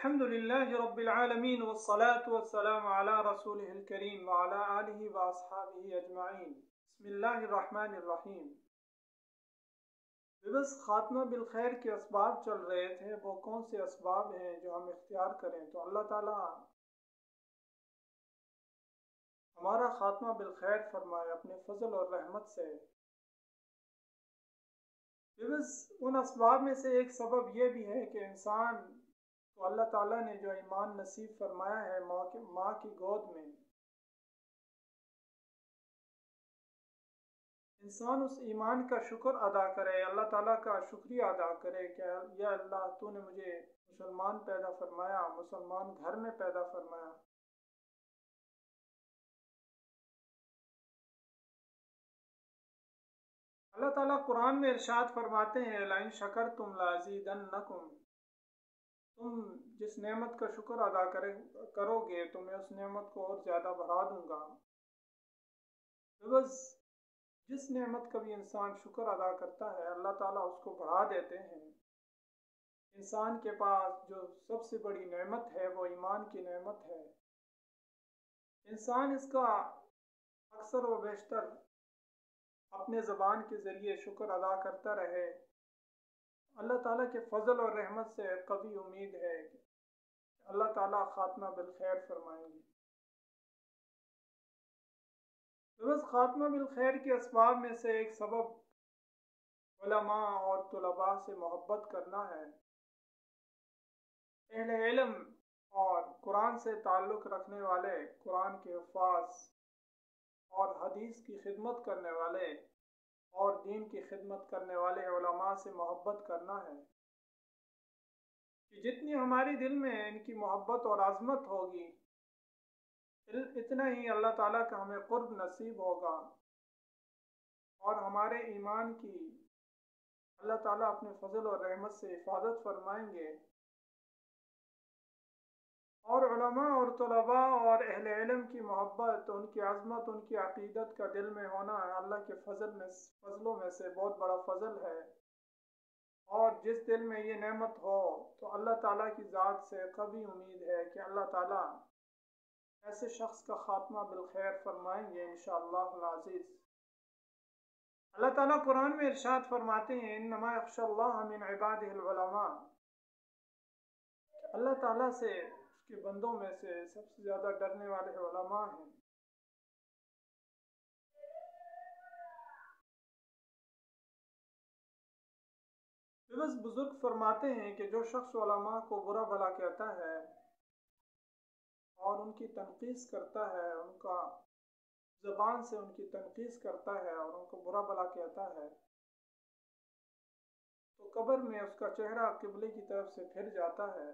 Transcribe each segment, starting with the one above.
الحمد لله رب العالمين والصلاة والسلام على رسوله الكريم وعلى آله وأصحابه أجمعين بسم الله الرحمن الرحیم۔ بس خاتمہ بالخیر کے اسباب چل رہے تھے، وہ کون سے اسباب ہیں جو ہم اختیار کریں تو اللہ تعالیٰ ہمارا خاتمہ بالخیر فرمائے اپنے فضل اور رحمت سے۔ بس ان اسباب میں سے ایک سبب یہ بھی ہے کہ انسان تو اللہ تعالیٰ نے جو ایمان نصیب فرمایا ہے ماں کی گود میں، انسان اس ایمان کا شکر ادا کرے، اللہ تعالیٰ کا شکریہ ادا کرے کہ یا اللہ تو نے مجھے مسلمان پیدا فرمایا، مسلمان گھر میں پیدا فرمایا۔ اللہ تعالیٰ قرآن میں ارشاد فرماتے ہیں لَئِن شَكَرْتُمْ لَأَزِيدَنَّكُمْ، تم جس نعمت کا شکر ادا کرو گے تو میں اس نعمت کو اور زیادہ بڑھا دوں گا۔ بس جس نعمت کا بھی انسان شکر ادا کرتا ہے اللہ تعالیٰ اس کو بڑھا دیتے ہیں۔ انسان کے پاس جو سب سے بڑی نعمت ہے وہ ایمان کی نعمت ہے۔ انسان اس کا اکثر و بیشتر اپنے زبان کے ذریعے شکر ادا کرتا رہے، اللہ تعالیٰ کے فضل اور رحمت سے قوی امید ہے کہ اللہ تعالیٰ خاتمہ بالخیر فرمائیں گے۔ بس خاتمہ بالخیر کے اسباب میں سے ایک سبب علماء اور طلباء سے محبت کرنا ہے۔ اہل علم اور قرآن سے تعلق رکھنے والے، قرآن کے حفاظ اور حدیث کی خدمت کرنے والے اور دین کی خدمت کرنے والے علماء سے محبت کرنا ہے کہ جتنی ہماری دل میں ان کی محبت اور عظمت ہوگی اتنا ہی اللہ تعالیٰ کا ہمیں قرب نصیب ہوگا اور ہمارے ایمان کی اللہ تعالیٰ اپنے فضل اور رحمت سے حفاظت فرمائیں گے۔ اور علماء اور طلباء اور اہل علم کی محبت، ان کی عظمت، ان کی عقیدت کا دل میں ہونا اللہ کے فضلوں میں سے بہت بڑا فضل ہے۔ اور جس دل میں یہ نعمت ہو تو اللہ تعالیٰ کی ذات سے قوی امید ہے کہ اللہ تعالیٰ ایسے شخص کا خاتمہ بالخیر فرمائیں گے انشاءاللہ العزیز۔ اللہ تعالیٰ قرآن میں ارشاد فرماتے ہیں انما یخشی اللہ من عبادہ العلماء، اللہ تعالیٰ سے اس کے بندوں میں سے سب سے زیادہ ڈرنے والے علماء ہیں۔ بس بزرگ فرماتے ہیں کہ جو شخص علماء کو برا بھلا کہتا ہے اور ان کی تنقیص کرتا ہے، ان کا زبان سے ان کی تنقیص کرتا ہے اور ان کو برا بھلا کہتا ہے، تو قبر میں اس کا چہرہ قبلے کی طرف سے پھر جاتا ہے۔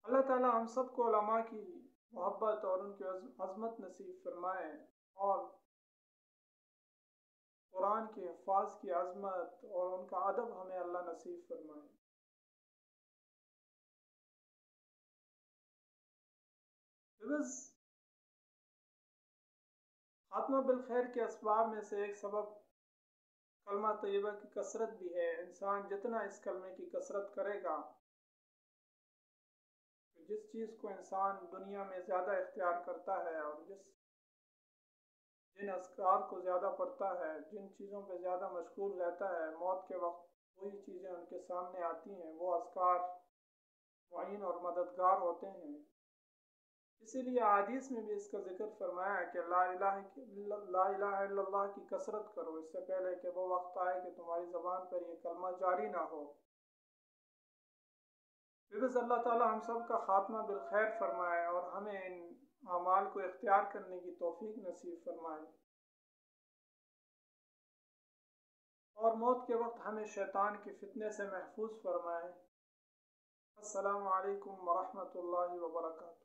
اللہ تعالیٰ ہم سب کو علماء کی محبت اور ان کی عظمت نصیب فرمائے اور قرآن کے حفاظ کی عظمت اور ان کا ادب ہمیں اللہ نصیب فرمائے۔ بس خاتمہ بالخیر کے اسباب میں سے ایک سبب کلمہ طیبہ کی کثرت بھی ہے۔ انسان جتنا اس کلمے کی کثرت کرے گا، جس چیز کو انسان دنیا میں زیادہ اختیار کرتا ہے اور جن اذکار کو زیادہ پڑھتا ہے، جن چیزوں پہ زیادہ مشغول رہتا ہے، موت کے وقت وہی چیزیں ان کے سامنے آتی ہیں، وہ اذکار معین اور مددگار ہوتے ہیں۔ اسی لیے احادیث میں بھی اس کا ذکر فرمایا ہے کہ لا الہ الا اللہ کی کثرت کرو اس سے پہلے کہ وہ وقت آئے کہ تمہاری زبان پر یہ کلمہ جاری نہ ہو۔ بس اللہ تعالیٰ ہم سب کا خاتمہ بالخیر فرمائے اور ہمیں ان اعمال کو اختیار کرنے کی توفیق نصیب فرمائے اور موت کے وقت ہمیں شیطان کے فتنے سے محفوظ فرمائے۔ السلام علیکم ورحمۃ اللہ وبرکاتہ۔